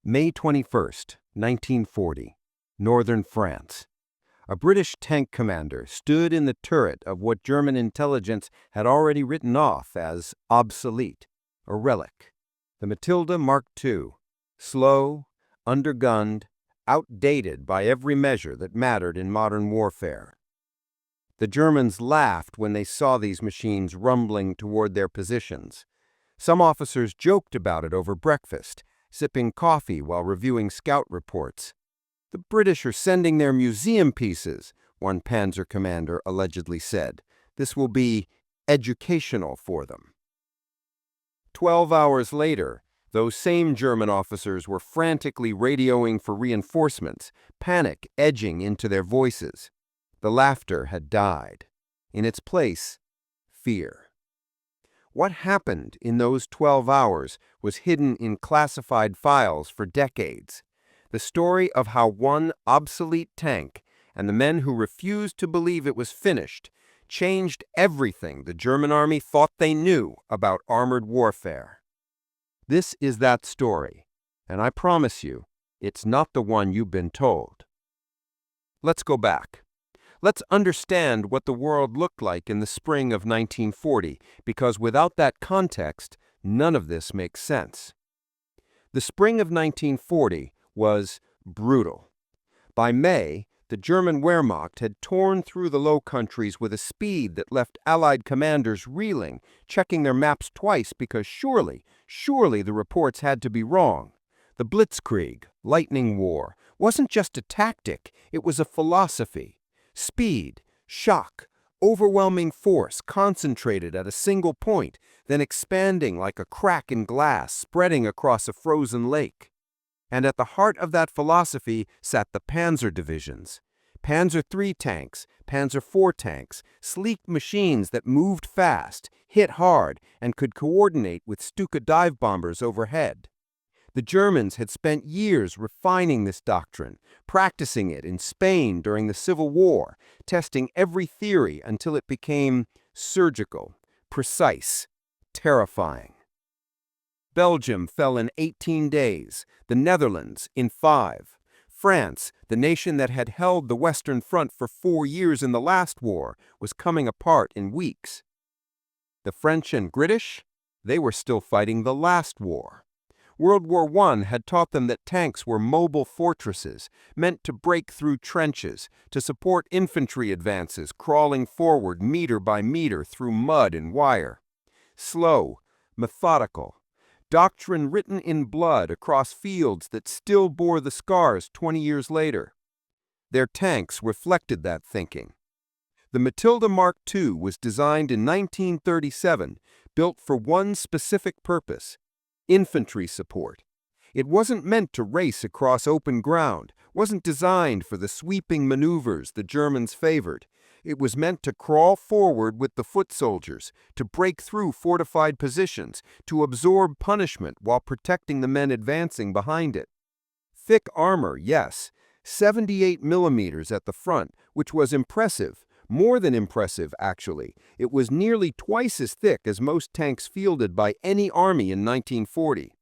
May 21, 1940, northern France. A British tank commander stood in the turret of what German intelligence had already written off as obsolete, a relic. The Matilda Mark II, slow, undergunned, outdated by every measure that mattered in modern warfare. The Germans laughed when they saw these machines rumbling toward their positions. Some officers joked about it over breakfast, sipping coffee while reviewing scout reports. "The British are sending their museum pieces," one panzer commander allegedly said. "This will be educational for them." 12 hours later, those same German officers were frantically radioing for reinforcements, panic edging into their voices. The laughter had died. In its place, fear. What happened in those 12 hours was hidden in classified files for decades. The story of how one obsolete tank and the men who refused to believe it was finished changed everything the German army thought they knew about armored warfare. This is that story, and I promise you, it's not the one you've been told. Let's go back. Let's understand what the world looked like in the spring of 1940, because without that context, none of this makes sense. The spring of 1940 was brutal. By May, the German Wehrmacht had torn through the Low Countries with a speed that left Allied commanders reeling, checking their maps twice because surely the reports had to be wrong. The Blitzkrieg, lightning war, wasn't just a tactic, it was a philosophy. Speed, shock, overwhelming force concentrated at a single point, then expanding like a crack in glass spreading across a frozen lake. And at the heart of that philosophy sat the Panzer divisions. Panzer III tanks, Panzer IV tanks, sleek machines that moved fast, hit hard, and could coordinate with Stuka dive bombers overhead. The Germans had spent years refining this doctrine, practicing it in Spain during the Civil War, testing every theory until it became surgical, precise, terrifying. Belgium fell in 18 days, the Netherlands in 5. France, the nation that had held the Western Front for 4 years in the last war, was coming apart in weeks. The French and British, they were still fighting the last war. World War I had taught them that tanks were mobile fortresses, meant to break through trenches, to support infantry advances crawling forward meter by meter through mud and wire. Slow, methodical, doctrine written in blood across fields that still bore the scars 20 years later. Their tanks reflected that thinking. The Matilda Mark II was designed in 1937, built for one specific purpose: infantry support. It wasn't meant to race across open ground, wasn't designed for the sweeping maneuvers the Germans favored. It was meant to crawl forward with the foot soldiers, to break through fortified positions, to absorb punishment while protecting the men advancing behind it. Thick armor, yes, 78 millimeters at the front, which was impressive. More than impressive, actually. It was nearly twice as thick as most tanks fielded by any army in 1940.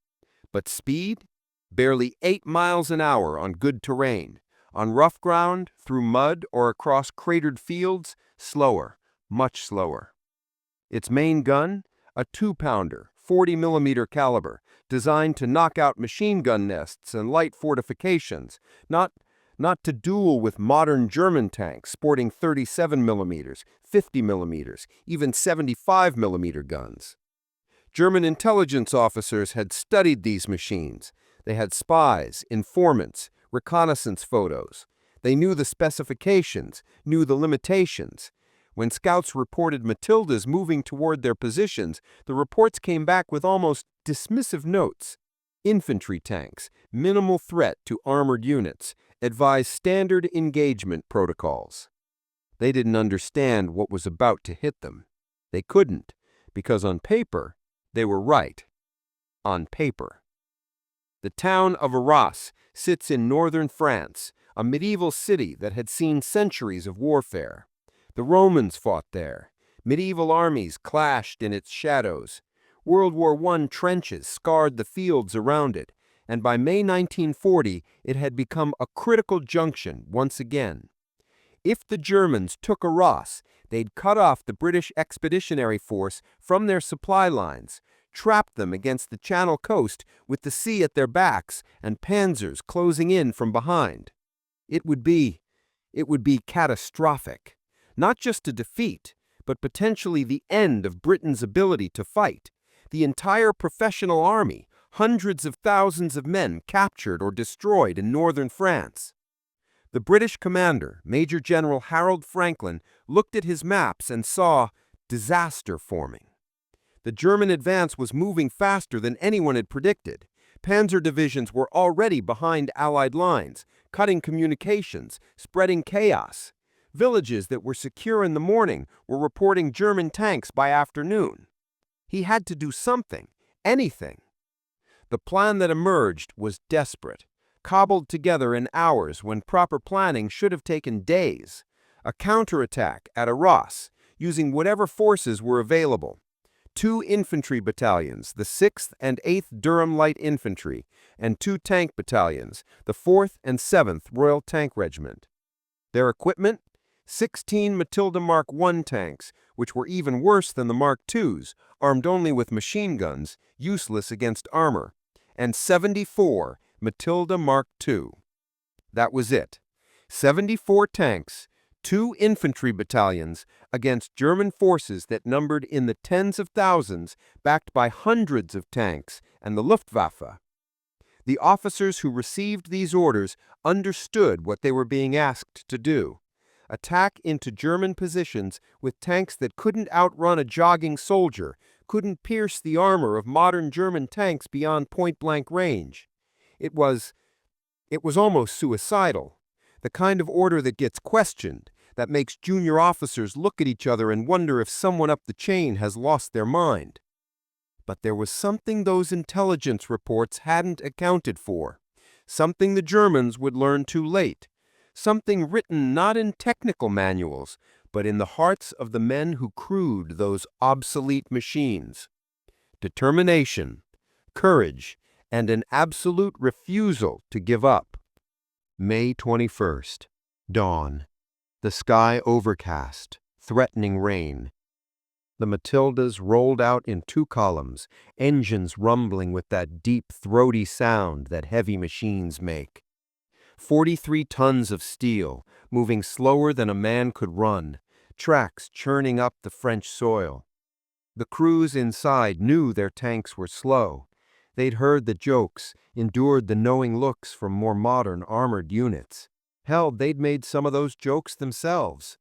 But speed? Barely 8 miles an hour on good terrain. On rough ground, through mud, or across cratered fields, slower, much slower. Its main gun? A 2-pounder, 40 millimeter caliber, designed to knock out machine gun nests and light fortifications, not to duel with modern German tanks sporting 37 millimeters, 50 millimeters, even 75 millimeter guns. German intelligence officers had studied these machines. They had spies, informants, reconnaissance photos. They knew the specifications, knew the limitations. When scouts reported Matildas moving toward their positions, the reports came back with almost dismissive notes. Infantry tanks, minimal threat to armored units, advised standard engagement protocols. They didn't understand what was about to hit them. They couldn't, because on paper, they were right. On paper. The town of Arras sits in northern France, a medieval city that had seen centuries of warfare. The Romans fought there. Medieval armies clashed in its shadows. World War I trenches scarred the fields around it, and by May 1940 it had become a critical junction once again. If the Germans took Arras, they'd cut off the British Expeditionary Force from their supply lines, trap them against the Channel coast with the sea at their backs and panzers closing in from behind. It would be catastrophic. Not just a defeat, but potentially the end of Britain's ability to fight. The entire professional army, hundreds of thousands of men captured or destroyed in northern France. The British commander, Major General Harold Franklin, looked at his maps and saw disaster forming. The German advance was moving faster than anyone had predicted. Panzer divisions were already behind Allied lines, cutting communications, spreading chaos. Villages that were secure in the morning were reporting German tanks by afternoon. He had to do something, anything. The plan that emerged was desperate, cobbled together in hours when proper planning should have taken days. A counterattack at Arras, using whatever forces were available. 2 infantry battalions, the 6th and 8th Durham Light Infantry, and 2 tank battalions, the 4th and 7th Royal Tank Regiment. Their equipment? 16 Matilda Mark I tanks, which were even worse than the Mark IIs, armed only with machine guns, useless against armor, and 74 Matilda Mark II. That was it. 74 tanks, 2 infantry battalions against German forces that numbered in the tens of thousands, backed by hundreds of tanks and the Luftwaffe. The officers who received these orders understood what they were being asked to do. Attack into German positions with tanks that couldn't outrun a jogging soldier, couldn't pierce the armor of modern German tanks beyond point-blank range. It was almost suicidal, the kind of order that gets questioned, that makes junior officers look at each other and wonder if someone up the chain has lost their mind. But there was something those intelligence reports hadn't accounted for, something the Germans would learn too late. Something written not in technical manuals, but in the hearts of the men who crewed those obsolete machines. Determination, courage, and an absolute refusal to give up. May 21st. Dawn. The sky overcast, threatening rain. The Matildas rolled out in 2 columns, engines rumbling with that deep, throaty sound that heavy machines make. 43 tons of steel, moving slower than a man could run, tracks churning up the French soil. The crews inside knew their tanks were slow. They'd heard the jokes, endured the knowing looks from more modern armored units. Hell, they'd made some of those jokes themselves.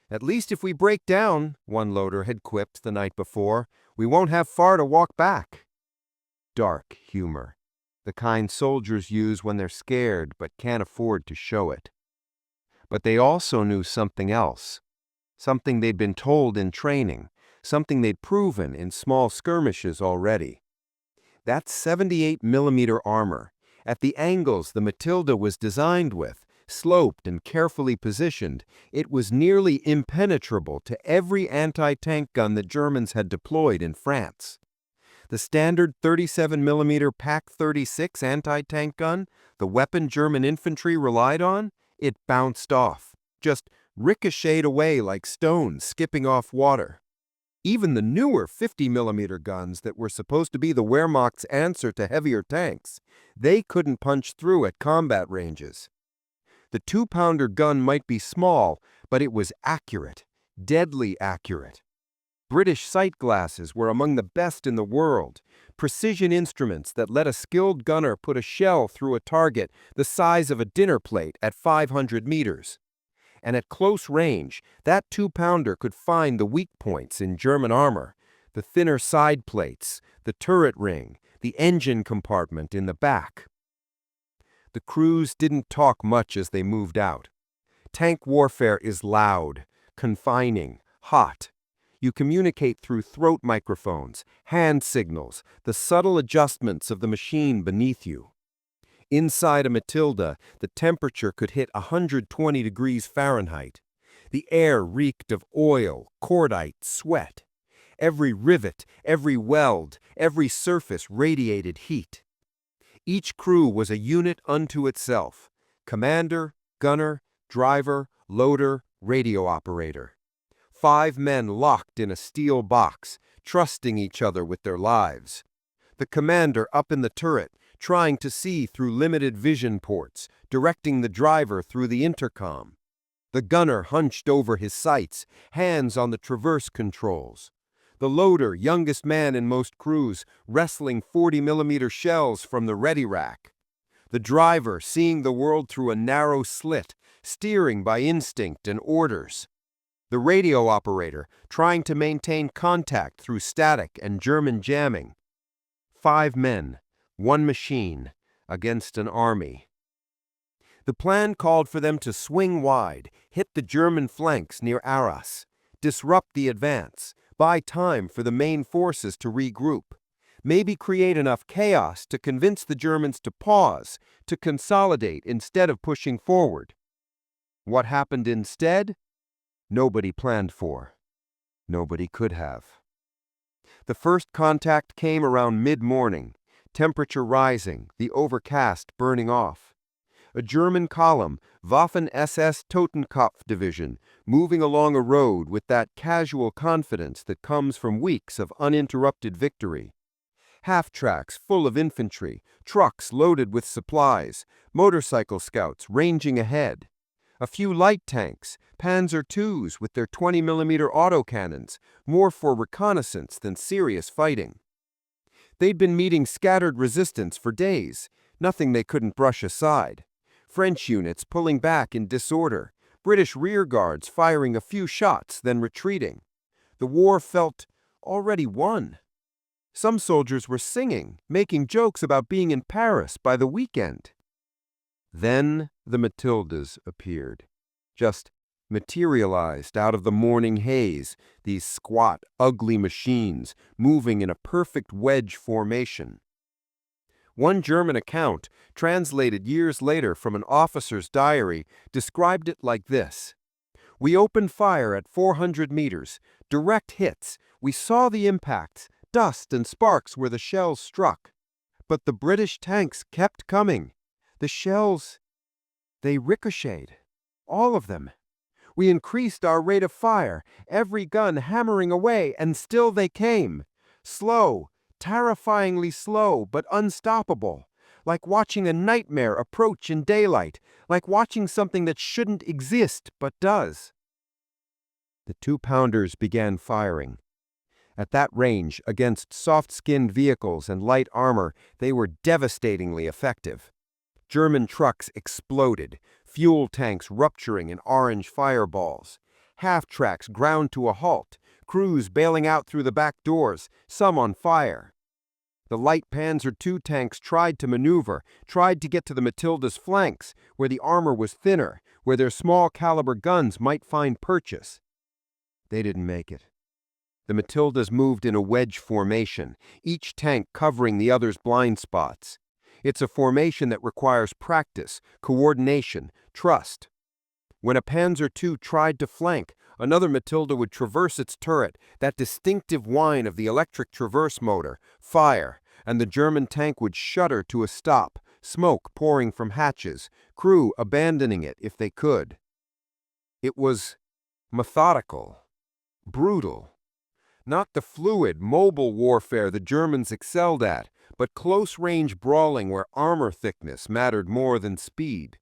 "At least if we break down," one loader had quipped the night before, "we won't have far to walk back." Dark humor. The kind soldiers use when they're scared but can't afford to show it. But they also knew something else, something they'd been told in training, something they'd proven in small skirmishes already. That 78mm armor, at the angles the Matilda was designed with, sloped and carefully positioned, it was nearly impenetrable to every anti-tank gun the Germans had deployed in France. The standard 37mm PaK-36 anti-tank gun, the weapon German infantry relied on, it bounced off, just ricocheted away like stones skipping off water. Even the newer 50mm guns that were supposed to be the Wehrmacht's answer to heavier tanks, they couldn't punch through at combat ranges. The 2-pounder gun might be small, but it was accurate, deadly accurate. British sight glasses were among the best in the world, precision instruments that let a skilled gunner put a shell through a target the size of a dinner plate at 500 meters. And at close range, that 2-pounder could find the weak points in German armor, the thinner side plates, the turret ring, the engine compartment in the back. The crews didn't talk much as they moved out. Tank warfare is loud, confining, hot. You communicate through throat microphones, hand signals, the subtle adjustments of the machine beneath you. Inside a Matilda, the temperature could hit 120 degrees Fahrenheit. The air reeked of oil, cordite, sweat. Every rivet, every weld, every surface radiated heat. Each crew was a unit unto itself: commander, gunner, driver, loader, radio operator. 5 men locked in a steel box, trusting each other with their lives. The commander up in the turret, trying to see through limited vision ports, directing the driver through the intercom. The gunner hunched over his sights, hands on the traverse controls. The loader, youngest man in most crews, wrestling 40mm shells from the ready rack. The driver, seeing the world through a narrow slit, steering by instinct and orders. The radio operator, trying to maintain contact through static and German jamming. 5 men, 1 machine, against an army. The plan called for them to swing wide, hit the German flanks near Arras, disrupt the advance, buy time for the main forces to regroup, maybe create enough chaos to convince the Germans to pause, to consolidate instead of pushing forward. What happened instead? Nobody planned for. Nobody could have. The first contact came around mid-morning, temperature rising, the overcast burning off. A German column, Waffen-SS Totenkopf Division, moving along a road with that casual confidence that comes from weeks of uninterrupted victory. Half-tracks full of infantry, trucks loaded with supplies, motorcycle scouts ranging ahead. A few light tanks, Panzer IIs with their 20mm autocannons, more for reconnaissance than serious fighting. They'd been meeting scattered resistance for days, nothing they couldn't brush aside. French units pulling back in disorder, British rearguards firing a few shots, then retreating. The war felt already won. Some soldiers were singing, making jokes about being in Paris by the weekend. Then the Matildas appeared, just materialized out of the morning haze, these squat, ugly machines moving in a perfect wedge formation. One German account, translated years later from an officer's diary, described it like this: "We opened fire at 400 meters, direct hits. We saw the impacts, dust and sparks where the shells struck. But the British tanks kept coming. The shells, they ricocheted. All of them. We increased our rate of fire, every gun hammering away, and still they came. Slow, terrifyingly slow, but unstoppable. Like watching a nightmare approach in daylight, like watching something that shouldn't exist but does." The 2-pounders began firing. At that range, against soft-skinned vehicles and light armor, they were devastatingly effective. German trucks exploded, fuel tanks rupturing in orange fireballs. Half-tracks ground to a halt, crews bailing out through the back doors, some on fire. The light Panzer II tanks tried to maneuver, tried to get to the Matilda's flanks, where the armor was thinner, where their small-caliber guns might find purchase. They didn't make it. The Matildas moved in a wedge formation, each tank covering the other's blind spots. It's a formation that requires practice, coordination, trust. When a Panzer II tried to flank, another Matilda would traverse its turret, that distinctive whine of the electric traverse motor, fire, and the German tank would shudder to a stop, smoke pouring from hatches, crew abandoning it if they could. It was methodical, brutal. Not the fluid, mobile warfare the Germans excelled at, but close-range brawling where armor thickness mattered more than speed.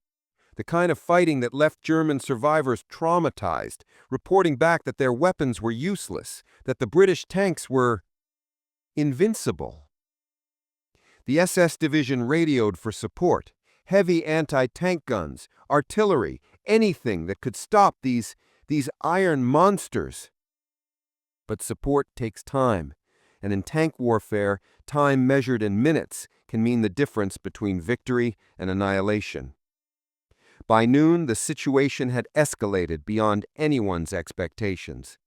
The kind of fighting that left German survivors traumatized, reporting back that their weapons were useless, that the British tanks were invincible. The SS division radioed for support, heavy anti-tank guns, artillery, anything that could stop these iron monsters. But support takes time, and in tank warfare, time measured in minutes can mean the difference between victory and annihilation. By noon, the situation had escalated beyond anyone's expectations.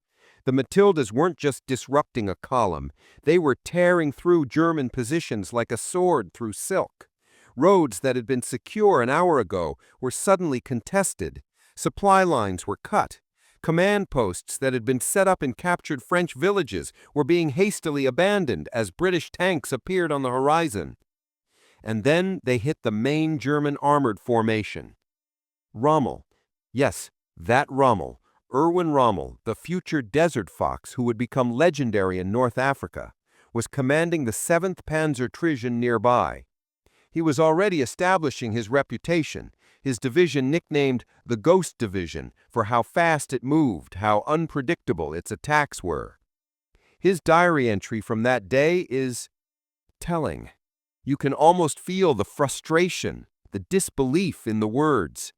The Matildas weren't just disrupting a column, they were tearing through German positions like a sword through silk. Roads that had been secure an hour ago were suddenly contested. Supply lines were cut. Command posts that had been set up in captured French villages were being hastily abandoned as British tanks appeared on the horizon. and then they hit the main German armored formation. Rommel, yes, that Rommel, Erwin Rommel, the future desert fox who would become legendary in North Africa, was commanding the 7th Panzer Division nearby. He was already establishing his reputation, his division nicknamed the Ghost Division for how fast it moved, how unpredictable its attacks were. His diary entry from that day is telling. You can almost feel the frustration, the disbelief in the words.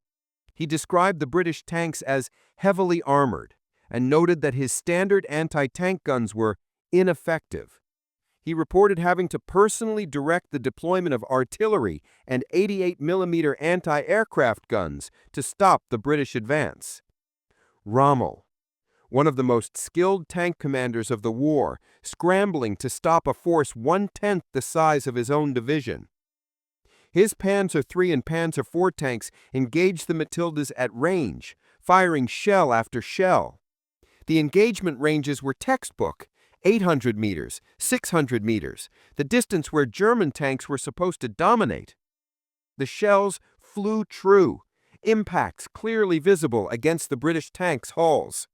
He described the British tanks as heavily armored and noted that his standard anti-tank guns were ineffective. He reported having to personally direct the deployment of artillery and 88mm anti-aircraft guns to stop the British advance. Rommel, one of the most skilled tank commanders of the war, scrambling to stop a force 1/10 the size of his own division. His Panzer III and Panzer IV tanks engaged the Matildas at range, firing shell after shell. The engagement ranges were textbook, 800 meters, 600 meters, the distance where German tanks were supposed to dominate. The shells flew true, impacts clearly visible against the British tanks' hulls.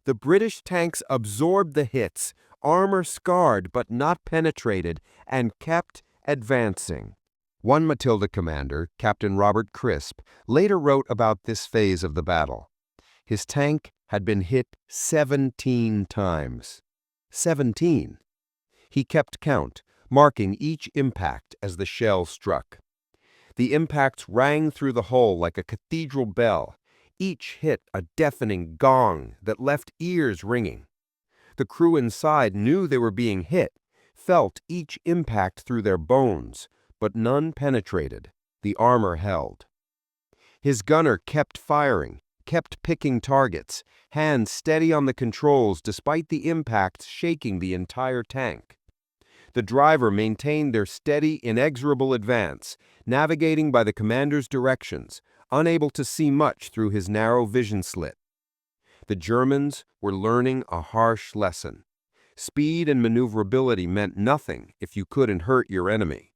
The British tanks absorbed the hits, armor scarred but not penetrated, and kept advancing. One Matilda commander, Captain Robert Crisp, later wrote about this phase of the battle. His tank had been hit 17 times. 17. He kept count, marking each impact as the shell struck. The impacts rang through the hull like a cathedral bell. Each hit a deafening gong that left ears ringing. The crew inside knew they were being hit, felt each impact through their bones, but none penetrated. The armor held. His gunner kept firing, kept picking targets, hands steady on the controls despite the impacts shaking the entire tank. The driver maintained their steady, inexorable advance, navigating by the commander's directions, unable to see much through his narrow vision slit. The Germans were learning a harsh lesson. Speed and maneuverability meant nothing if you couldn't hurt your enemy.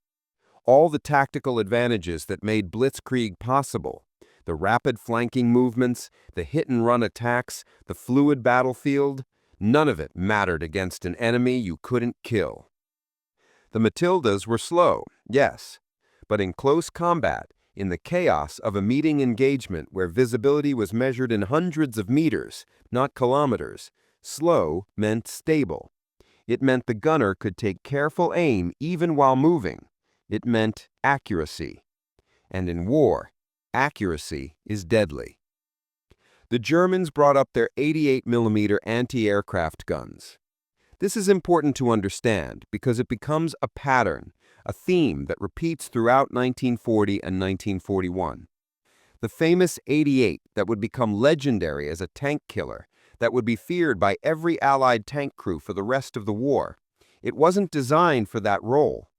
All the tactical advantages that made blitzkrieg possible, the rapid flanking movements, the hit-and-run attacks, the fluid battlefield, none of it mattered against an enemy you couldn't kill. The Matildas were slow, yes, but in close combat, in the chaos of a meeting engagement where visibility was measured in hundreds of meters, not kilometers, slow meant stable. It meant the gunner could take careful aim even while moving. It meant accuracy. And in war, accuracy is deadly. The Germans brought up their 88mm anti-aircraft guns. This is important to understand because it becomes a pattern, a theme that repeats throughout 1940 and 1941. The famous 88 that would become legendary as a tank killer, that would be feared by every Allied tank crew for the rest of the war. It wasn't designed for that role.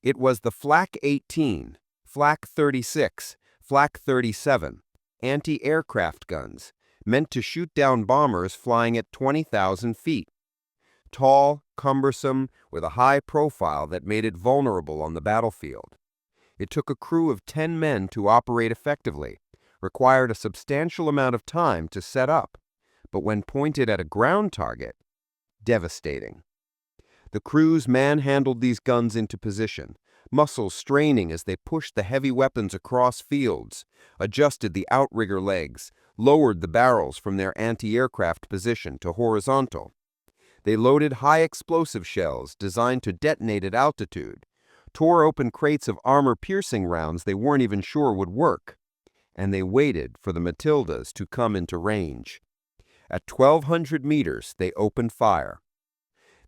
It was the Flak 18, Flak 36, Flak 37, anti-aircraft guns, meant to shoot down bombers flying at 20,000 feet. Tall, cumbersome, with a high profile that made it vulnerable on the battlefield. It took a crew of 10 men to operate effectively, required a substantial amount of time to set up, but when pointed at a ground target, devastating. The crews manhandled these guns into position, muscles straining as they pushed the heavy weapons across fields, adjusted the outrigger legs, lowered the barrels from their anti-aircraft position to horizontal. They loaded high explosive shells designed to detonate at altitude, tore open crates of armor-piercing rounds they weren't even sure would work, and they waited for the Matildas to come into range. At 1,200 meters, they opened fire.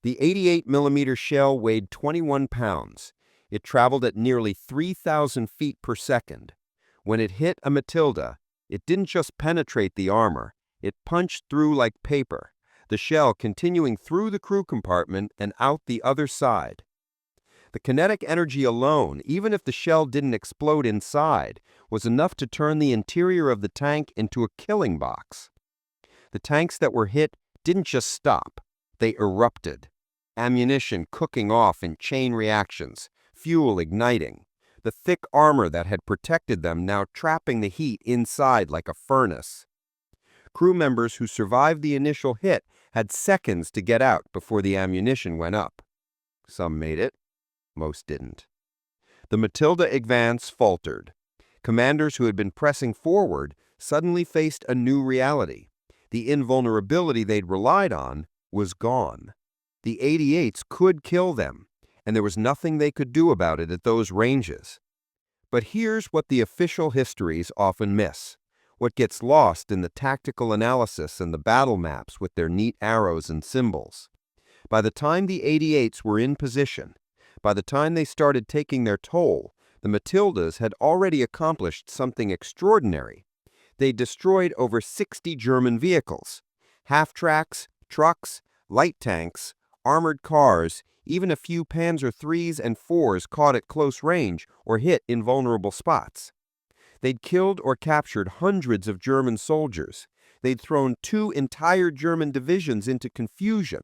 The 88mm shell weighed 21 pounds. It traveled at nearly 3,000 feet per second. When it hit a Matilda, it didn't just penetrate the armor, it punched through like paper, the shell continuing through the crew compartment and out the other side. The kinetic energy alone, even if the shell didn't explode inside, was enough to turn the interior of the tank into a killing box. The tanks that were hit didn't just stop, they erupted. Ammunition cooking off in chain reactions, fuel igniting, the thick armor that had protected them now trapping the heat inside like a furnace. Crew members who survived the initial hit had seconds to get out before the ammunition went up. Some made it, most didn't. The Matilda advance faltered. Commanders who had been pressing forward suddenly faced a new reality. The invulnerability they'd relied on was gone. The 88s could kill them, and there was nothing they could do about it at those ranges. But here's what the official histories often miss, what gets lost in the tactical analysis and the battle maps with their neat arrows and symbols. By the time the 88s were in position, by the time they started taking their toll, the Matildas had already accomplished something extraordinary. They destroyed over 60 German vehicles, half-tracks, trucks, light tanks, armored cars, even a few Panzer IIIs and IVs caught at close range or hit in vulnerable spots. They'd killed or captured hundreds of German soldiers. They'd thrown 2 entire German divisions into confusion,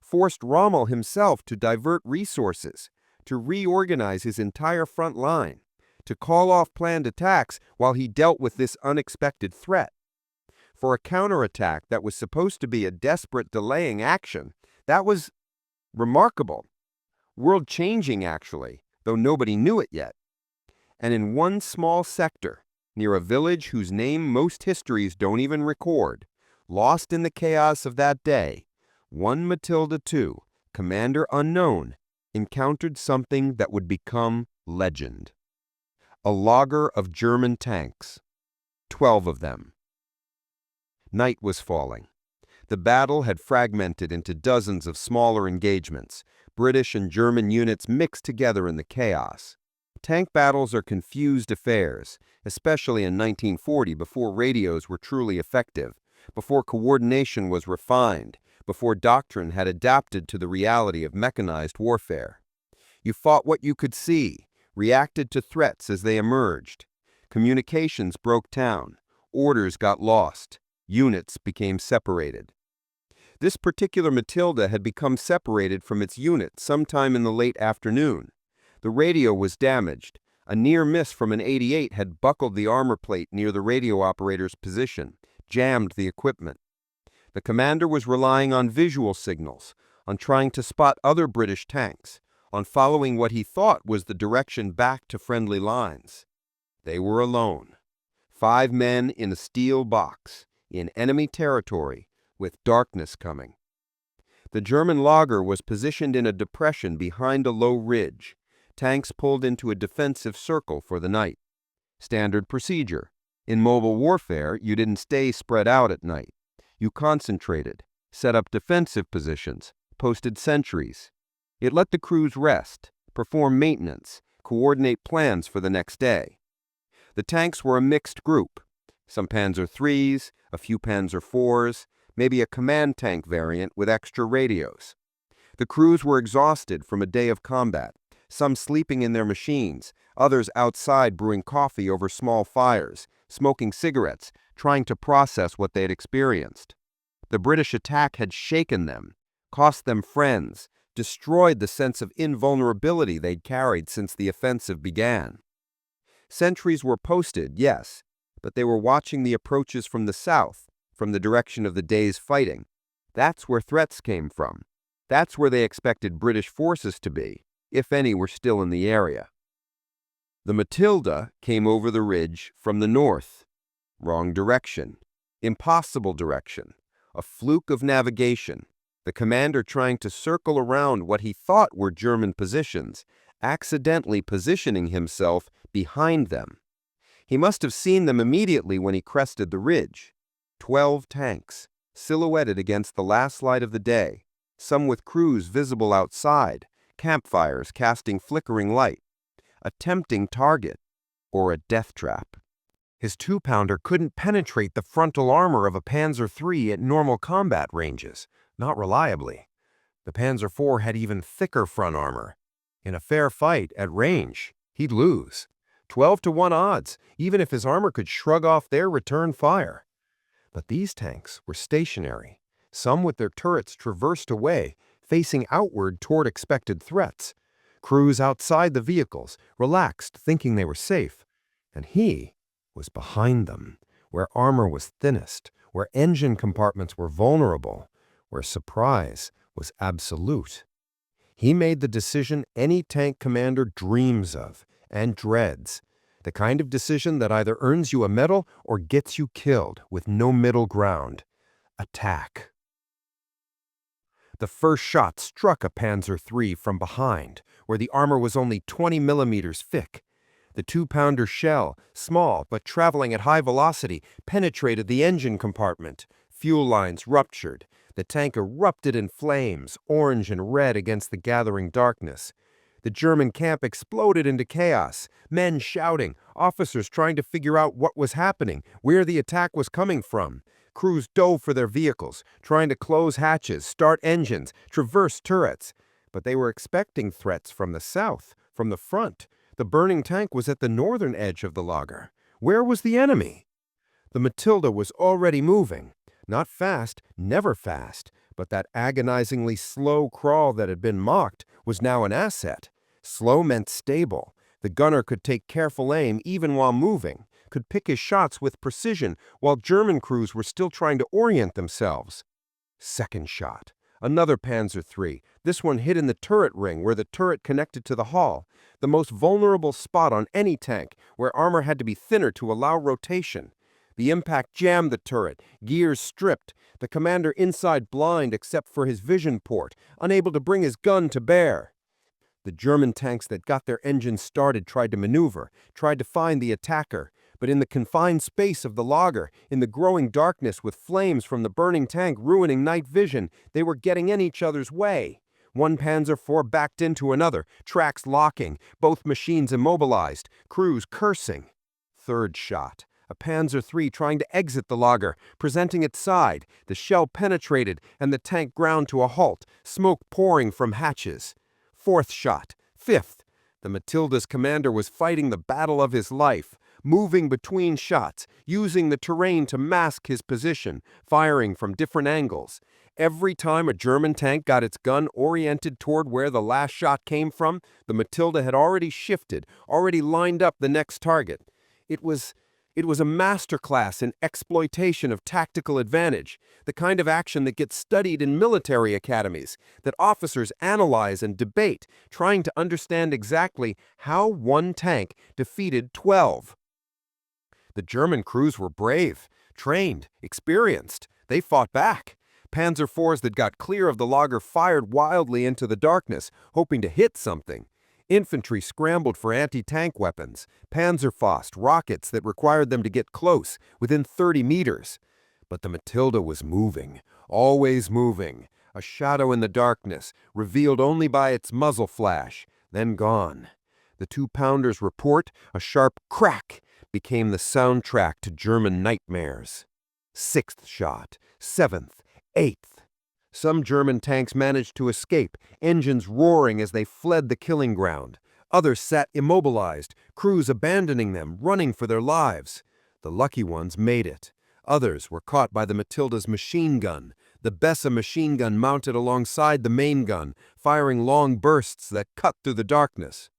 forced Rommel himself to divert resources, to reorganize his entire front line, to call off planned attacks while he dealt with this unexpected threat. For a counterattack that was supposed to be a desperate delaying action, that was remarkable. World-changing, actually, though nobody knew it yet. And in one small sector, near a village whose name most histories don't even record, lost in the chaos of that day, one Matilda II, commander unknown, encountered something that would become legend. A logger of German tanks. 12 of them. Night was falling. The battle had fragmented into dozens of smaller engagements, British and German units mixed together in the chaos. Tank battles are confused affairs, especially in 1940 before radios were truly effective, before coordination was refined, before doctrine had adapted to the reality of mechanized warfare. You fought what you could see, reacted to threats as they emerged. Communications broke down, orders got lost, units became separated. This particular Matilda had become separated from its unit sometime in the late afternoon. The radio was damaged. A near miss from an 88 had buckled the armor plate near the radio operator's position, jammed the equipment. The commander was relying on visual signals, on trying to spot other British tanks, on following what he thought was the direction back to friendly lines. They were alone. 5 men in a steel box, in enemy territory, with darkness coming. The German logger was positioned in a depression behind a low ridge, tanks pulled into a defensive circle for the night. Standard procedure. In mobile warfare, you didn't stay spread out at night. You concentrated, set up defensive positions, posted sentries. It let the crews rest, perform maintenance, coordinate plans for the next day. The tanks were a mixed group. Some Panzer IIIs, a few Panzer IVs, maybe a command tank variant with extra radios. The crews were exhausted from a day of combat, some sleeping in their machines, others outside brewing coffee over small fires, smoking cigarettes, trying to process what they had experienced. The British attack had shaken them, cost them friends, destroyed the sense of invulnerability they'd carried since the offensive began. Sentries were posted, yes, but they were watching the approaches from the south, from the direction of the day's fighting. That's where threats came from. That's where they expected British forces to be, if any were still in the area. The Matilda came over the ridge from the north. Wrong direction. Impossible direction. A fluke of navigation. The commander trying to circle around what he thought were German positions, accidentally positioning himself behind them. He must have seen them immediately when he crested the ridge. 12 tanks, silhouetted against the last light of the day, some with crews visible outside, campfires casting flickering light. A tempting target, or a death trap. His 2-pounder couldn't penetrate the frontal armor of a Panzer III at normal combat ranges, not reliably. The Panzer IV had even thicker front armor. In a fair fight, at range, he'd lose. 12-to-1 odds, even if his armor could shrug off their return fire. But these tanks were stationary, some with their turrets traversed away, facing outward toward expected threats. Crews outside the vehicles, relaxed, thinking they were safe. And he was behind them, where armor was thinnest, where engine compartments were vulnerable, where surprise was absolute. He made the decision any tank commander dreams of and dreads, the kind of decision that either earns you a medal or gets you killed with no middle ground. Attack. The first shot struck a Panzer III from behind, where the armor was only 20 millimeters thick. The 2-pounder shell, small but traveling at high velocity, penetrated the engine compartment. Fuel lines ruptured. The tank erupted in flames, orange and red against the gathering darkness. The German camp exploded into chaos, men shouting, officers trying to figure out what was happening, where the attack was coming from. Crews dove for their vehicles, trying to close hatches, start engines, traverse turrets. But they were expecting threats from the south, from the front. The burning tank was at the northern edge of the lager. Where was the enemy? The Matilda was already moving. Not fast, never fast, but that agonizingly slow crawl that had been mocked was now an asset. Slow meant stable. The gunner could take careful aim even while moving, could pick his shots with precision while German crews were still trying to orient themselves. Second shot. Another Panzer III. This one hit in the turret ring where the turret connected to the hull, the most vulnerable spot on any tank, where armor had to be thinner to allow rotation. The impact jammed the turret, gears stripped, the commander inside blind except for his vision port, unable to bring his gun to bear. The German tanks that got their engines started tried to maneuver, tried to find the attacker, but in the confined space of the lager, in the growing darkness with flames from the burning tank ruining night vision, they were getting in each other's way. One Panzer IV backed into another, tracks locking, both machines immobilized, crews cursing. Third shot. A Panzer III trying to exit the lager, presenting its side. The shell penetrated and the tank ground to a halt, smoke pouring from hatches. Fourth shot. Fifth. The Matilda's commander was fighting the battle of his life, moving between shots, using the terrain to mask his position, firing from different angles. Every time a German tank got its gun oriented toward where the last shot came from, the Matilda had already shifted, already lined up the next target. It was a masterclass in exploitation of tactical advantage, the kind of action that gets studied in military academies, that officers analyze and debate, trying to understand exactly how one tank defeated 12. The German crews were brave, trained, experienced. They fought back. Panzer IVs that got clear of the lager fired wildly into the darkness, hoping to hit something. Infantry scrambled for anti-tank weapons, Panzerfaust, rockets that required them to get close, within 30 meters. But the Matilda was moving, always moving, a shadow in the darkness, revealed only by its muzzle flash, then gone. The 2-pounder's report, a sharp crack, became the soundtrack to German nightmares. Sixth shot, seventh, eighth. Some German tanks managed to escape, engines roaring as they fled the killing ground. Others sat immobilized, crews abandoning them, running for their lives. The lucky ones made it. Others were caught by the Matilda's machine gun, the Bessa machine gun mounted alongside the main gun, firing long bursts that cut through the darkness.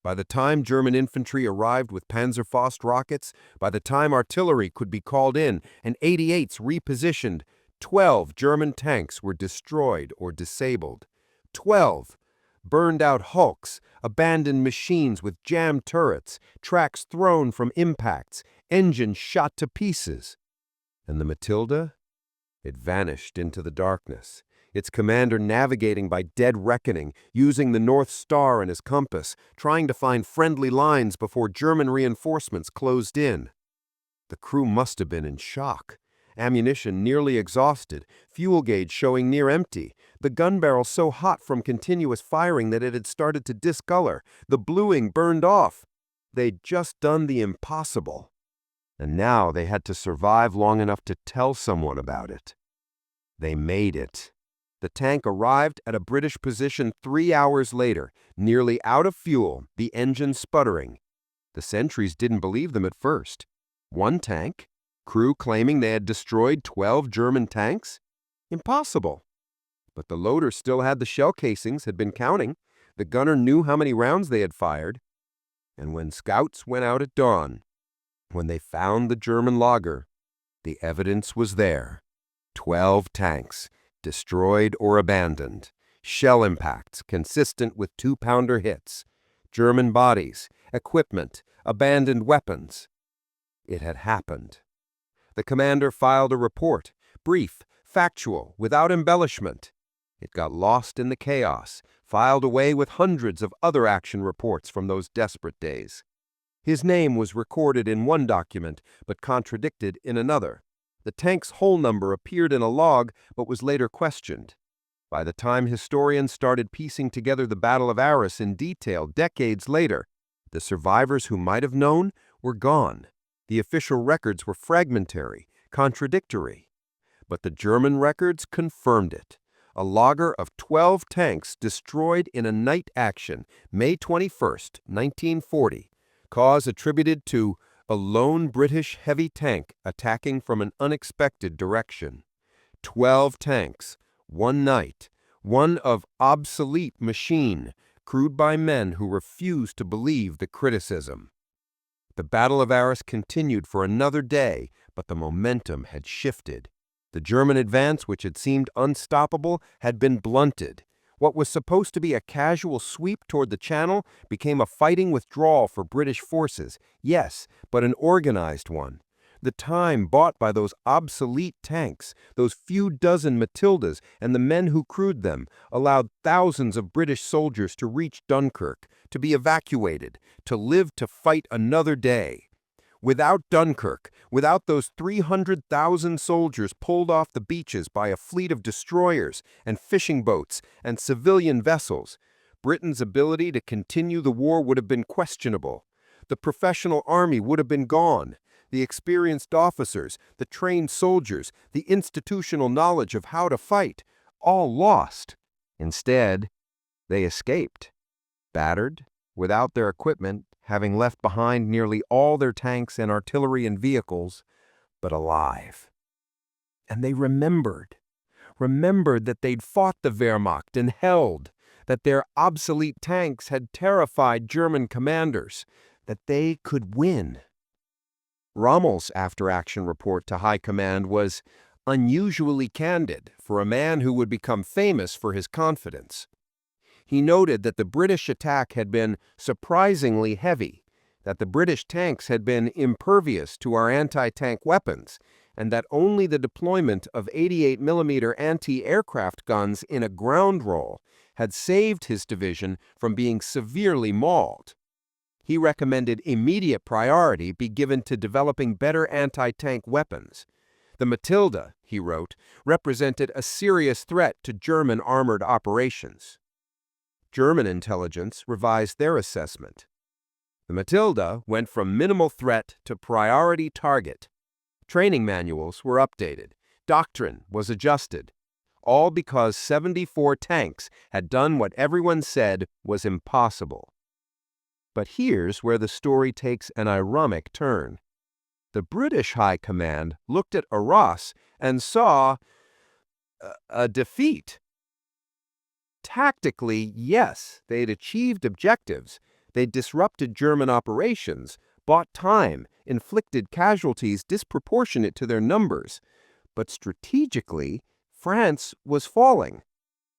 By the time German infantry arrived with Panzerfaust rockets, by the time artillery could be called in and 88s repositioned, 12 German tanks were destroyed or disabled. 12 burned-out hulks, abandoned machines with jammed turrets, tracks thrown from impacts, engines shot to pieces. And the Matilda? It vanished into the darkness, its commander navigating by dead reckoning, using the North Star and his compass, trying to find friendly lines before German reinforcements closed in. The crew must have been in shock. Ammunition nearly exhausted, fuel gauge showing near empty, the gun barrel so hot from continuous firing that it had started to discolor, the bluing burned off. They'd just done the impossible. And now they had to survive long enough to tell someone about it. They made it. The tank arrived at a British position 3 hours later, nearly out of fuel, the engine sputtering. The sentries didn't believe them at first. One tank? Crew claiming they had destroyed 12 German tanks? Impossible. But the loader still had the shell casings, had been counting. The gunner knew how many rounds they had fired. And when scouts went out at dawn, when they found the German lager, the evidence was there. 12 tanks, destroyed or abandoned. Shell impacts consistent with 2-pounder hits. German bodies, equipment, abandoned weapons. It had happened. The commander filed a report, brief, factual, without embellishment. It got lost in the chaos, filed away with hundreds of other action reports from those desperate days. His name was recorded in one document, but contradicted in another. The tank's whole number appeared in a log, but was later questioned. By the time historians started piecing together the Battle of Arras in detail decades later, the survivors who might have known were gone. The official records were fragmentary, contradictory. But the German records confirmed it. A lager of 12 tanks destroyed in a night action, May 21st, 1940. Cause attributed to a lone British heavy tank attacking from an unexpected direction. 12 tanks, one night, one of obsolete machine, crewed by men who refused to believe the criticism. The Battle of Arras continued for another day, but the momentum had shifted. The German advance, which had seemed unstoppable, had been blunted. What was supposed to be a casual sweep toward the Channel became a fighting withdrawal for British forces, yes, but an organized one. The time bought by those obsolete tanks, those few dozen Matildas and the men who crewed them, allowed thousands of British soldiers to reach Dunkirk, to be evacuated, to live to fight another day. Without Dunkirk, without those 300,000 soldiers pulled off the beaches by a fleet of destroyers and fishing boats and civilian vessels, Britain's ability to continue the war would have been questionable. The professional army would have been gone. The experienced officers, the trained soldiers, the institutional knowledge of how to fight, all lost. Instead, they escaped, battered, without their equipment, having left behind nearly all their tanks and artillery and vehicles, but alive. And they remembered that they'd fought the Wehrmacht and held, that their obsolete tanks had terrified German commanders, that they could win. Rommel's after-action report to High Command was unusually candid for a man who would become famous for his confidence. He noted that the British attack had been surprisingly heavy, that the British tanks had been impervious to our anti-tank weapons, and that only the deployment of 88mm anti-aircraft guns in a ground role had saved his division from being severely mauled. He recommended immediate priority be given to developing better anti-tank weapons. The Matilda, he wrote, represented a serious threat to German armored operations. German intelligence revised their assessment. The Matilda went from minimal threat to priority target. Training manuals were updated. Doctrine was adjusted. All because 74 tanks had done what everyone said was impossible. But here's where the story takes an ironic turn. The British High Command looked at Arras and saw a defeat. Tactically, yes, they'd achieved objectives. They'd disrupted German operations, bought time, inflicted casualties disproportionate to their numbers. But strategically, France was falling.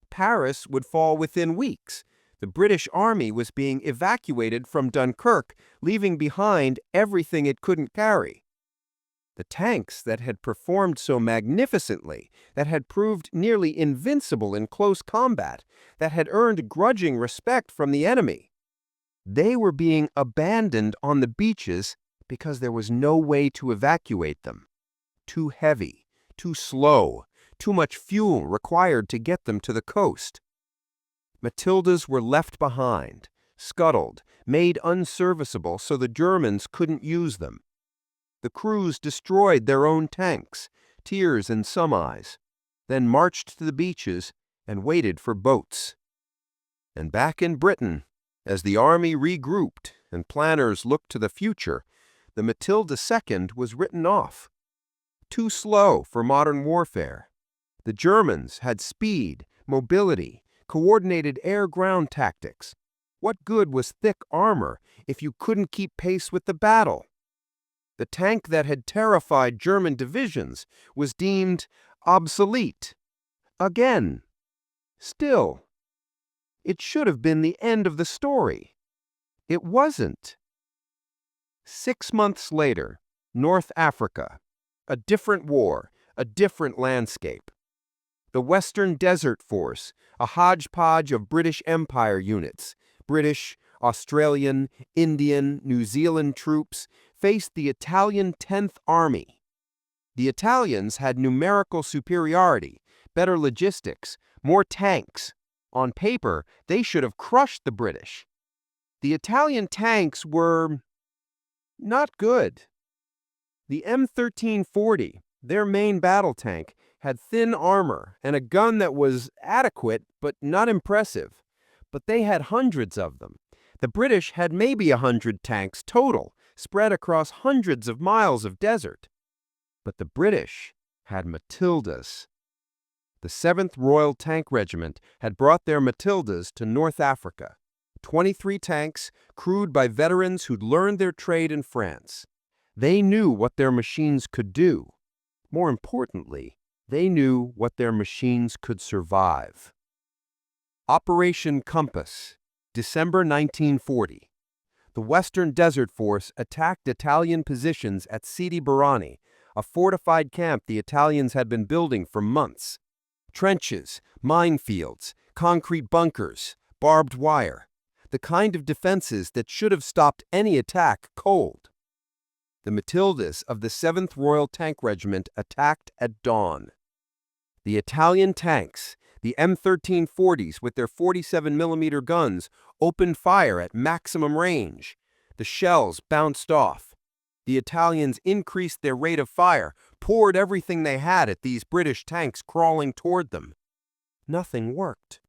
Paris would fall within weeks. The British Army was being evacuated from Dunkirk, leaving behind everything it couldn't carry. The tanks that had performed so magnificently, that had proved nearly invincible in close combat, that had earned grudging respect from the enemy, they were being abandoned on the beaches because there was no way to evacuate them. Too heavy, too slow, too much fuel required to get them to the coast. Matildas were left behind, scuttled, made unserviceable so the Germans couldn't use them. The crews destroyed their own tanks, tiers and semis, then marched to the beaches and waited for boats. And back in Britain, as the army regrouped and planners looked to the future, the Matilda II was written off. Too slow for modern warfare. The Germans had speed, mobility, coordinated air-ground tactics. What good was thick armor if you couldn't keep pace with the battle? The tank that had terrified German divisions was deemed obsolete. Again. Still, it should have been the end of the story. It wasn't. 6 months later, North Africa. A different war, a different landscape. The Western Desert Force, a hodgepodge of British Empire units, British, Australian, Indian, New Zealand troops, faced the Italian 10th Army. The Italians had numerical superiority, better logistics, more tanks. On paper, they should have crushed the British. The Italian tanks were not good. The M1340, their main battle tank, had thin armor and a gun that was adequate but not impressive. But they had hundreds of them. The British had maybe 100 tanks total, spread across hundreds of miles of desert. But the British had Matildas. The 7th Royal Tank Regiment had brought their Matildas to North Africa. 23 tanks, crewed by veterans who'd learned their trade in France. They knew what their machines could do. More importantly, they knew what their machines could survive. Operation Compass, December 1940. The Western Desert Force attacked Italian positions at Sidi Barrani, a fortified camp the Italians had been building for months. Trenches, minefields, concrete bunkers, barbed wire. The kind of defenses that should have stopped any attack cold. The Matildas of the 7th Royal Tank Regiment attacked at dawn. The Italian tanks, the M1340s with their 47mm guns, opened fire at maximum range. The shells bounced off. The Italians increased their rate of fire, poured everything they had at these British tanks crawling toward them. Nothing worked.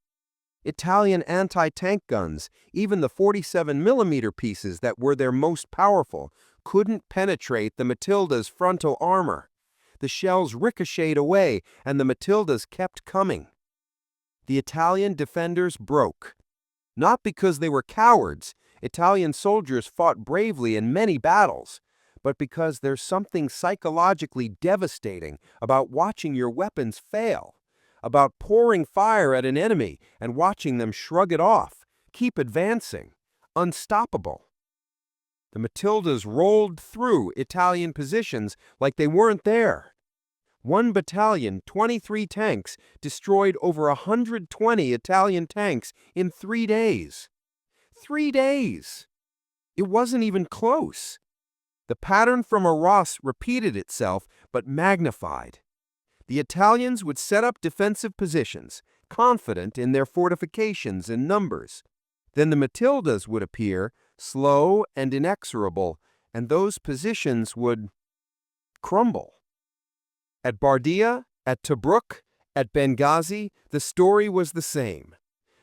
Italian anti-tank guns, even the 47mm pieces that were their most powerful, couldn't penetrate the Matilda's frontal armor. The shells ricocheted away, and the Matildas kept coming. The Italian defenders broke. Not because they were cowards. Italian soldiers fought bravely in many battles, but because there's something psychologically devastating about watching your weapons fail, about pouring fire at an enemy and watching them shrug it off, keep advancing, unstoppable. The Matildas rolled through Italian positions like they weren't there. One battalion, 23 tanks, destroyed over 120 Italian tanks in 3 days. 3 days! It wasn't even close. The pattern from Arras repeated itself, but magnified. The Italians would set up defensive positions, confident in their fortifications and numbers. Then the Matildas would appear, slow and inexorable, and those positions would crumble. At Bardia, at Tobruk, at Benghazi, the story was the same.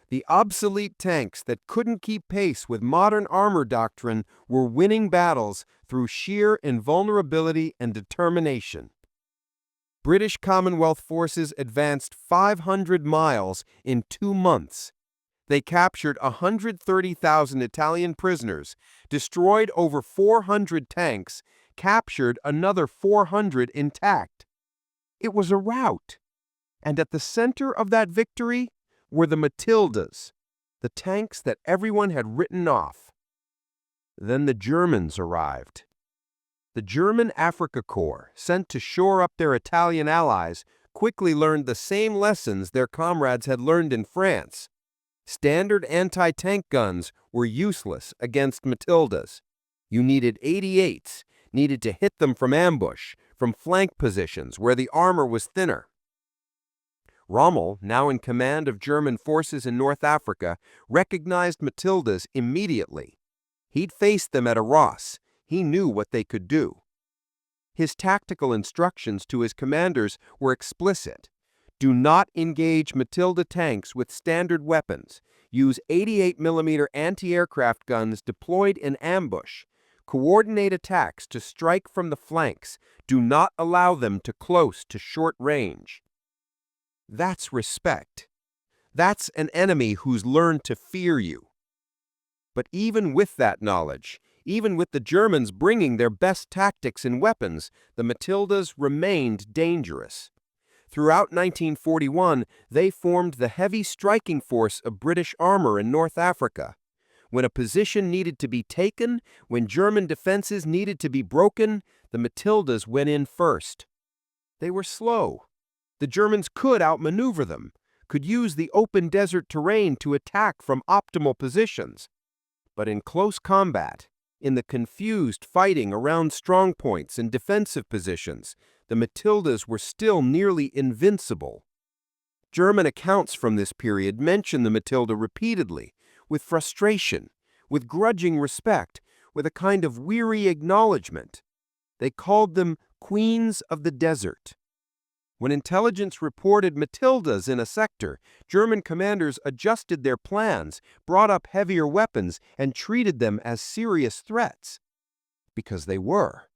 The obsolete tanks that couldn't keep pace with modern armor doctrine were winning battles through sheer invulnerability and determination. British Commonwealth forces advanced 500 miles in 2 months. They captured 130,000 Italian prisoners, destroyed over 400 tanks, captured another 400 intact. It was a rout. And at the center of that victory were the Matildas, the tanks that everyone had written off. Then the Germans arrived. The German Africa Corps, sent to shore up their Italian allies, quickly learned the same lessons their comrades had learned in France. Standard anti-tank guns were useless against Matildas. You needed 88s, needed to hit them from ambush, from flank positions where the armor was thinner. Rommel, now in command of German forces in North Africa, recognized Matildas immediately. He'd faced them at Arras. He knew what they could do. His tactical instructions to his commanders were explicit. Do not engage Matilda tanks with standard weapons. Use 88mm anti-aircraft guns deployed in ambush. Coordinate attacks to strike from the flanks. Do not allow them to close to short range. That's respect. That's an enemy who's learned to fear you. But even with that knowledge, even with the Germans bringing their best tactics and weapons, the Matildas remained dangerous. Throughout 1941, they formed the heavy striking force of British armor in North Africa. When a position needed to be taken, when German defenses needed to be broken, the Matildas went in first. They were slow. The Germans could outmaneuver them, could use the open desert terrain to attack from optimal positions. But in close combat, in the confused fighting around strongpoints and defensive positions, the Matildas were still nearly invincible. German accounts from this period mention the Matilda repeatedly, with frustration, with grudging respect, with a kind of weary acknowledgement. They called them queens of the desert. When intelligence reported Matildas in a sector, German commanders adjusted their plans, brought up heavier weapons, and treated them as serious threats. Because they were.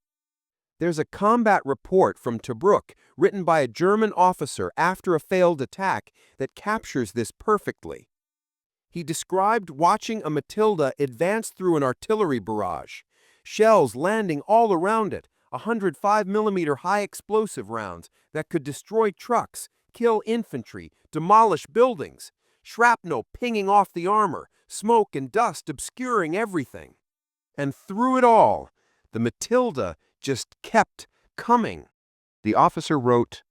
There's a combat report from Tobruk written by a German officer after a failed attack that captures this perfectly. He described watching a Matilda advance through an artillery barrage, shells landing all around it, 105mm high explosive rounds that could destroy trucks, kill infantry, demolish buildings, shrapnel pinging off the armor, smoke and dust obscuring everything. And through it all, the Matilda just kept coming. The officer wrote,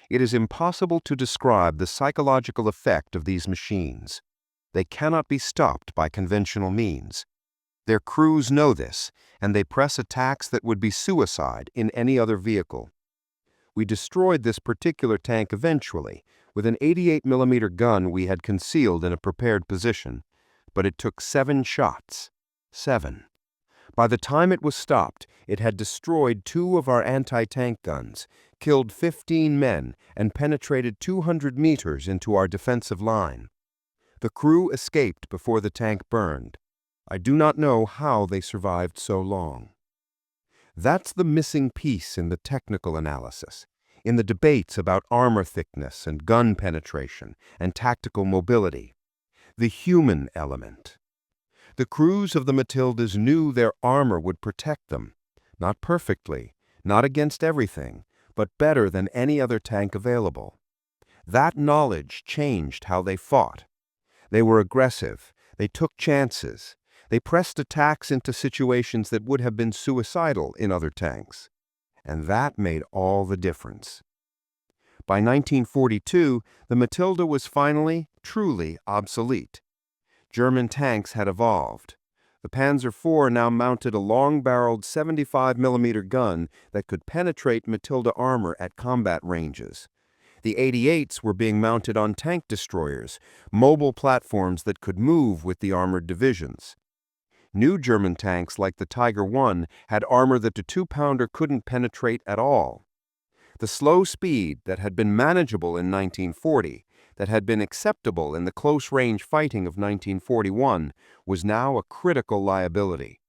"It is impossible to describe the psychological effect of these machines. They cannot be stopped by conventional means. Their crews know this, and they press attacks that would be suicide in any other vehicle. We destroyed this particular tank eventually, with an 88mm gun we had concealed in a prepared position, but it took 7 shots. 7. By the time it was stopped, it had destroyed 2 of our anti-tank guns, killed 15 men, and penetrated 200 meters into our defensive line. The crew escaped before the tank burned. I do not know how they survived so long." That's the missing piece in the technical analysis, in the debates about armor thickness and gun penetration and tactical mobility. The human element. The crews of the Matildas knew their armor would protect them, not perfectly, not against everything, but better than any other tank available. That knowledge changed how they fought. They were aggressive, they took chances, they pressed attacks into situations that would have been suicidal in other tanks. And that made all the difference. By 1942, the Matilda was finally, truly obsolete. German tanks had evolved. The Panzer IV now mounted a long-barreled 75mm gun that could penetrate Matilda armor at combat ranges. The 88s were being mounted on tank destroyers, mobile platforms that could move with the armored divisions. New German tanks like the Tiger I had armor that the 2-pounder couldn't penetrate at all. The slow speed that had been manageable in 1940, that had been acceptable in the close-range fighting of 1941, was now a critical liability.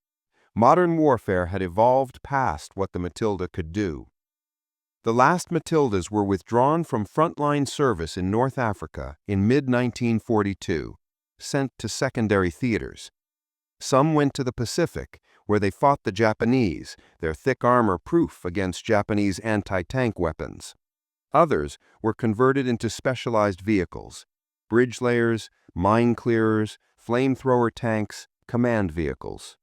Modern warfare had evolved past what the Matilda could do. The last Matildas were withdrawn from frontline service in North Africa in mid-1942, sent to secondary theaters. Some went to the Pacific, where they fought the Japanese, their thick armor proof against Japanese anti-tank weapons. Others were converted into specialized vehicles: bridge layers, mine clearers, flamethrower tanks, command vehicles.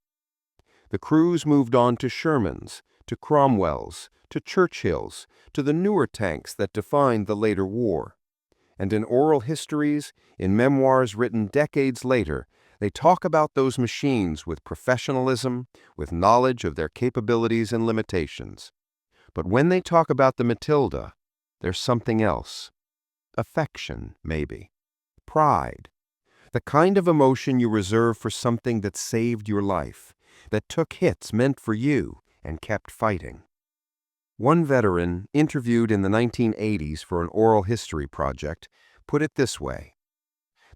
The crews moved on to Shermans, to Cromwells, to Churchills, to the newer tanks that defined the later war. And in oral histories, in memoirs written decades later, they talk about those machines with professionalism, with knowledge of their capabilities and limitations. But when they talk about the Matilda, there's something else. Affection, maybe. Pride. The kind of emotion you reserve for something that saved your life, that took hits meant for you and kept fighting. One veteran, interviewed in the 1980s for an oral history project, put it this way: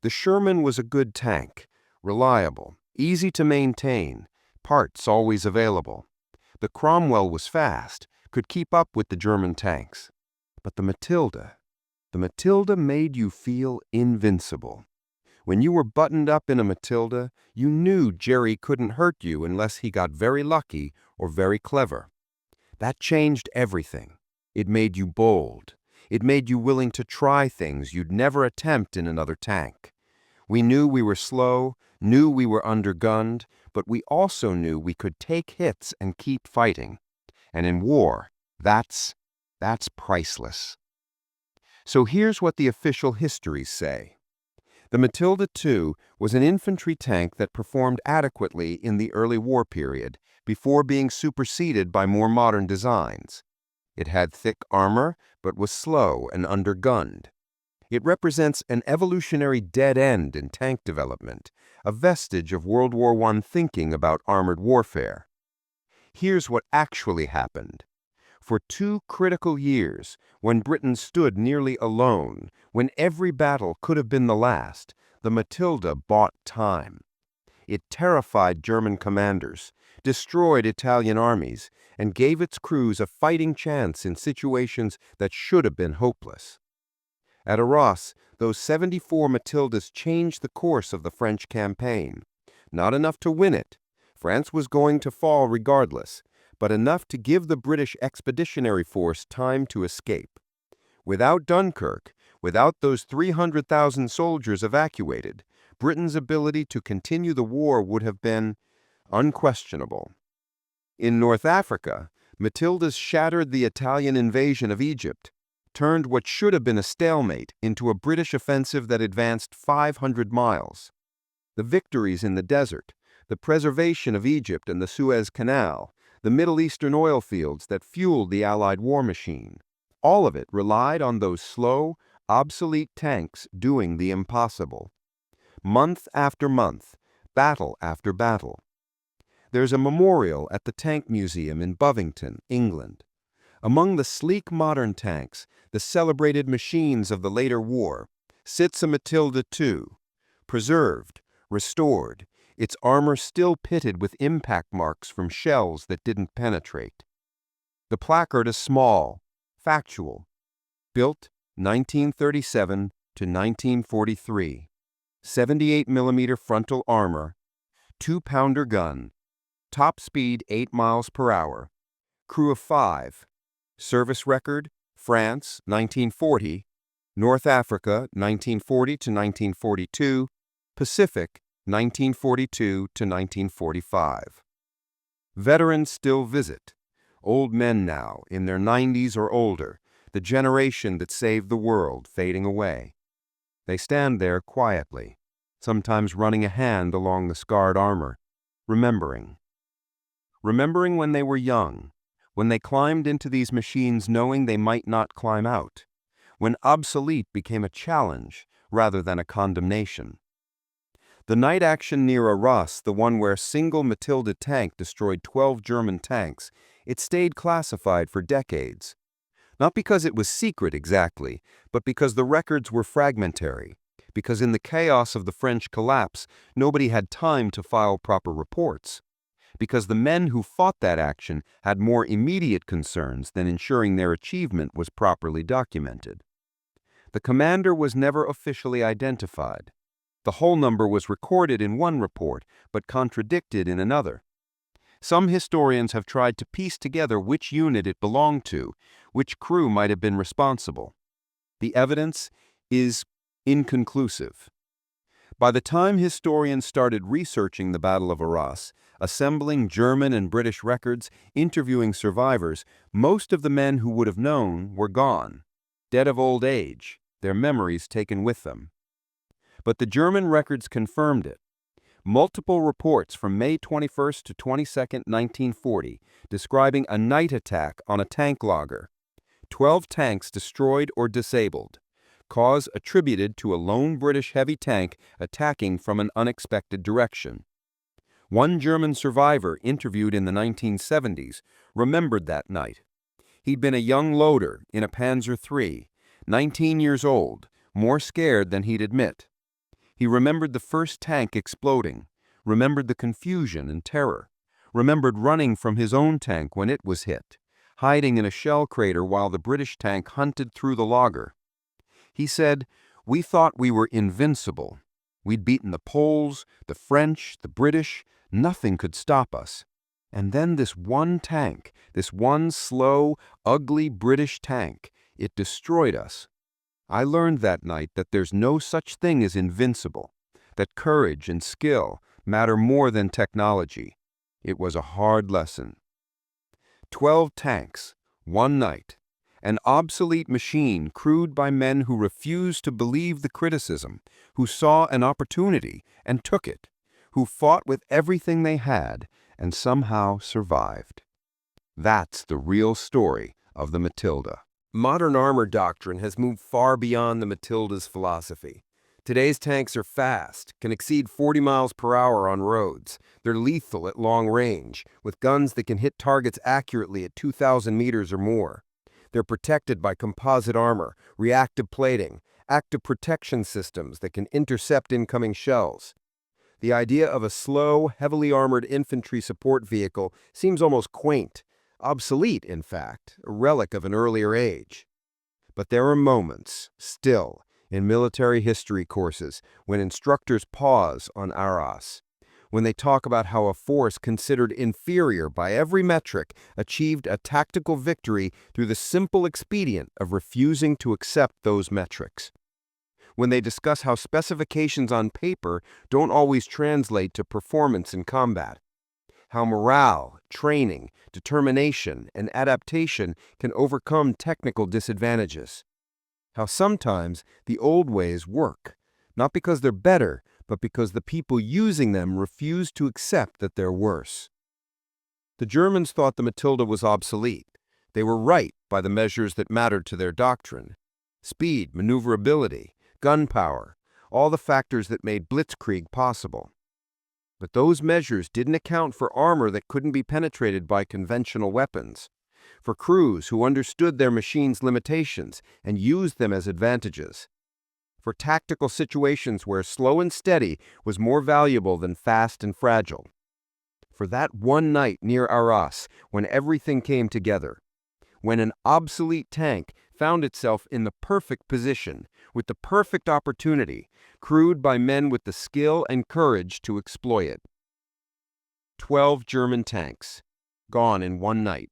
"The Sherman was a good tank, reliable, easy to maintain, parts always available. The Cromwell was fast, could keep up with the German tanks. But the Matilda, The Matilda made you feel invincible. When you were buttoned up in a Matilda, you knew Jerry couldn't hurt you unless he got very lucky or very clever. That changed everything. It made you bold. It made you willing to try things you'd never attempt in another tank. We knew we were slow, knew we were undergunned, but we also knew we could take hits and keep fighting. And in war, that's priceless. So here's what the official histories say. The Matilda II was an infantry tank that performed adequately in the early war period before being superseded by more modern designs. It had thick armor, but was slow and undergunned. It represents an evolutionary dead end in tank development, a vestige of World War I thinking about armored warfare. Here's what actually happened. For 2 critical years, when Britain stood nearly alone, when every battle could have been the last, the Matilda bought time. It terrified German commanders, destroyed Italian armies, and gave its crews a fighting chance in situations that should have been hopeless. At Arras, those 74 Matildas changed the course of the French campaign. Not enough to win it. France was going to fall regardless, but enough to give the British Expeditionary Force time to escape. Without Dunkirk, without those 300,000 soldiers evacuated, Britain's ability to continue the war would have been unquestionable. In North Africa, Matildas shattered the Italian invasion of Egypt, turned what should have been a stalemate into a British offensive that advanced 500 miles. The victories in the desert, the preservation of Egypt and the Suez Canal, the Middle Eastern oil fields that fueled the Allied war machine, all of it relied on those slow, obsolete tanks doing the impossible. Month after month, battle after battle. There's a memorial at the Tank Museum in Bovington, England. Among the sleek modern tanks, the celebrated machines of the later war, sits a Matilda II, preserved, restored, its armor still pitted with impact marks from shells that didn't penetrate. The placard is small, factual. Built 1937 to 1943. 78mm frontal armor, 2-pounder gun, top speed 8 miles per hour, crew of 5, service record, France 1940, North Africa 1940 to 1942, Pacific 1942 to 1945. Veterans still visit, old men now in their 90s or older, the generation that saved the world fading away. They stand there quietly, sometimes running a hand along the scarred armor, remembering. Remembering when they were young, when they climbed into these machines knowing they might not climb out, when obsolete became a challenge rather than a condemnation. The night action near Arras, the one where a single Matilda tank destroyed 12 German tanks, it stayed classified for decades. Not because it was secret exactly, but because the records were fragmentary, because in the chaos of the French collapse, nobody had time to file proper reports, because the men who fought that action had more immediate concerns than ensuring their achievement was properly documented. The commander was never officially identified. The whole number was recorded in one report, but contradicted in another. Some historians have tried to piece together which unit it belonged to, which crew might have been responsible. The evidence is inconclusive. By the time historians started researching the Battle of Arras, assembling German and British records, interviewing survivors, most of the men who would have known were gone, dead of old age, their memories taken with them. But the German records confirmed it. Multiple reports from May 21st to 22nd, 1940, describing a night attack on a tank logger. 12 tanks destroyed or disabled. Cause attributed to a lone British heavy tank attacking from an unexpected direction. One German survivor interviewed in the 1970s remembered that night. He'd been a young loader in a Panzer III, 19 years old, more scared than he'd admit. He remembered the first tank exploding, remembered the confusion and terror, remembered running from his own tank when it was hit, hiding in a shell crater while the British tank hunted through the logger. He said, "We thought we were invincible. We'd beaten the Poles, the French, the British. Nothing could stop us. And then this one tank, this one slow, ugly British tank, it destroyed us. I learned that night that there's no such thing as invincible, that courage and skill matter more than technology. It was a hard lesson." 12 tanks, one night. An obsolete machine crewed by men who refused to believe the criticism, who saw an opportunity and took it, who fought with everything they had and somehow survived. That's the real story of the Matilda. Modern armor doctrine has moved far beyond the Matilda's philosophy. Today's tanks are fast, can exceed 40 miles per hour on roads. They're lethal at long range, with guns that can hit targets accurately at 2,000 meters or more. They're protected by composite armor, reactive plating, active protection systems that can intercept incoming shells. The idea of a slow, heavily armored infantry support vehicle seems almost quaint, obsolete, in fact, a relic of an earlier age. But there are moments, still, in military history courses when instructors pause on Arras, when they talk about how a force considered inferior by every metric achieved a tactical victory through the simple expedient of refusing to accept those metrics. When they discuss how specifications on paper don't always translate to performance in combat. How morale, training, determination, and adaptation can overcome technical disadvantages. How sometimes the old ways work, not because they're better, but because the people using them refuse to accept that they're worse. The Germans thought the Matilda was obsolete. They were right by the measures that mattered to their doctrine. Speed, maneuverability, gunpowder, all the factors that made blitzkrieg possible. But those measures didn't account for armor that couldn't be penetrated by conventional weapons, for crews who understood their machines' limitations and used them as advantages, for tactical situations where slow and steady was more valuable than fast and fragile, for that one night near Arras when everything came together, when an obsolete tank found itself in the perfect position, with the perfect opportunity, crewed by men with the skill and courage to exploit it. 12 German tanks, gone in one night.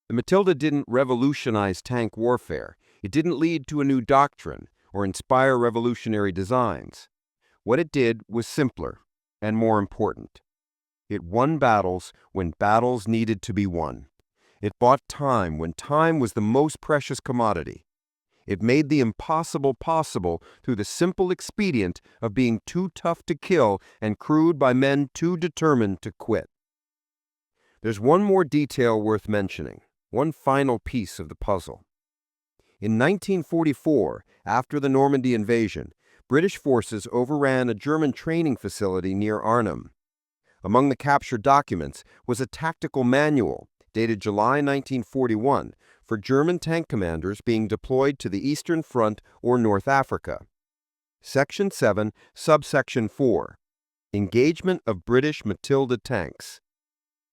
The Matilda didn't revolutionize tank warfare. It didn't lead to a new doctrine or inspire revolutionary designs. What it did was simpler and more important. It won battles when battles needed to be won. It bought time when time was the most precious commodity. It made the impossible possible through the simple expedient of being too tough to kill and crewed by men too determined to quit. There's one more detail worth mentioning, one final piece of the puzzle. In 1944, after the Normandy invasion, British forces overran a German training facility near Arnhem. Among the captured documents was a tactical manual dated July 1941 for German tank commanders being deployed to the Eastern Front or North Africa. Section 7, Subsection 4, Engagement of British Matilda tanks.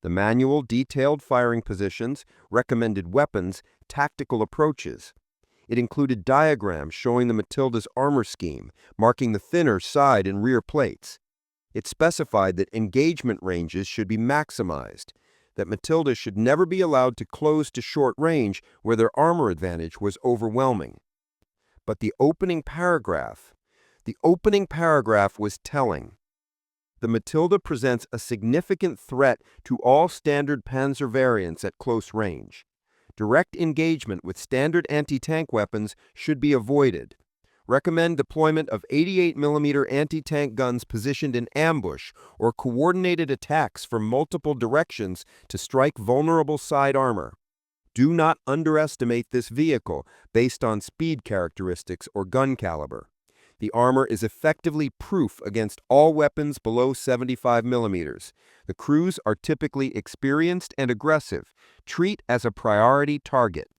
The manual detailed firing positions, recommended weapons, tactical approaches. It included diagrams showing the Matilda's armor scheme, marking the thinner side and rear plates. It specified that engagement ranges should be maximized, that Matilda should never be allowed to close to short range where their armor advantage was overwhelming. But the opening paragraph was telling. The Matilda presents a significant threat to all standard Panzer variants at close range. Direct engagement with standard anti-tank weapons should be avoided. Recommend deployment of 88mm anti-tank guns positioned in ambush or coordinated attacks from multiple directions to strike vulnerable side armor. Do not underestimate this vehicle based on speed characteristics or gun caliber. The armor is effectively proof against all weapons below 75mm. The crews are typically experienced and aggressive. Treat as a priority target.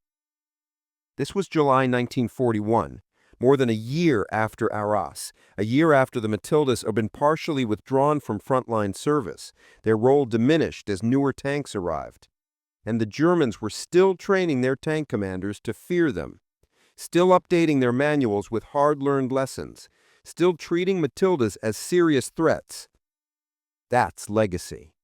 This was July 1941, more than a year after Arras, a year after the Matildas had been partially withdrawn from frontline service, their role diminished as newer tanks arrived. And the Germans were still training their tank commanders to fear them. still updating their manuals with hard-learned lessons, still treating Matildas as serious threats. That's legacy.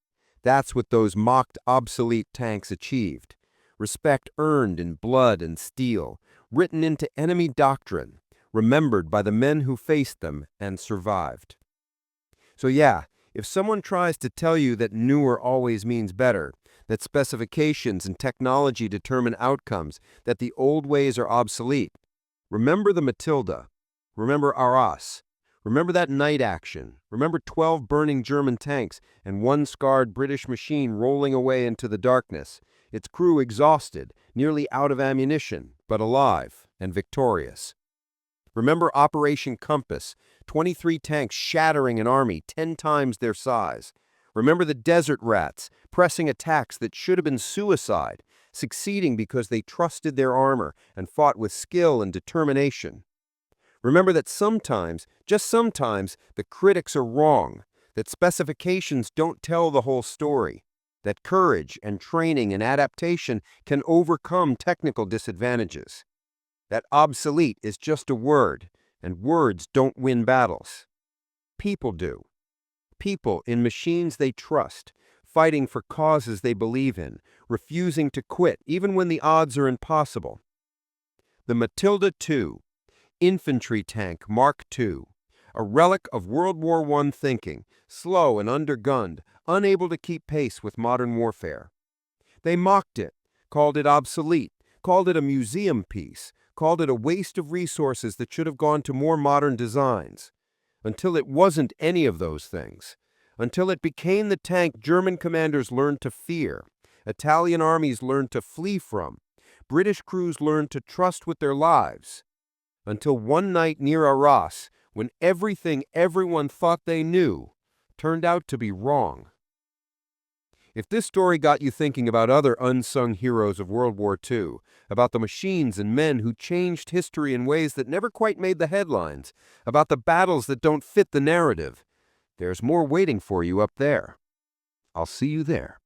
That's what those mocked obsolete tanks achieved. Respect earned in blood and steel, written into enemy doctrine, remembered by the men who faced them and survived. So yeah, if someone tries to tell you that newer always means better, that specifications and technology determine outcomes, that the old ways are obsolete, remember the Matilda, remember Arras, remember that night action, remember 12 burning German tanks and one scarred British machine rolling away into the darkness, its crew exhausted, nearly out of ammunition, but alive and victorious. Remember Operation Compass, 23 tanks shattering an army 10 times their size. Remember the Desert Rats, pressing attacks that should have been suicide, succeeding because they trusted their armor and fought with skill and determination. Remember that sometimes, just sometimes, the critics are wrong, that specifications don't tell the whole story, that courage and training and adaptation can overcome technical disadvantages. That obsolete is just a word, and words don't win battles. People do. People in machines they trust, fighting for causes they believe in, refusing to quit even when the odds are impossible. The Matilda II, infantry tank Mark II, a relic of World War I thinking, slow and undergunned, unable to keep pace with modern warfare. They mocked it, called it obsolete, called it a museum piece, called it a waste of resources that should have gone to more modern designs. Until it wasn't any of those things. Until it became the tank German commanders learned to fear, Italian armies learned to flee from, British crews learned to trust with their lives. Until one night near Arras, when everything everyone thought they knew turned out to be wrong. If this story got you thinking about other unsung heroes of World War II, about the machines and men who changed history in ways that never quite made the headlines, about the battles that don't fit the narrative, there's more waiting for you up there. I'll see you there.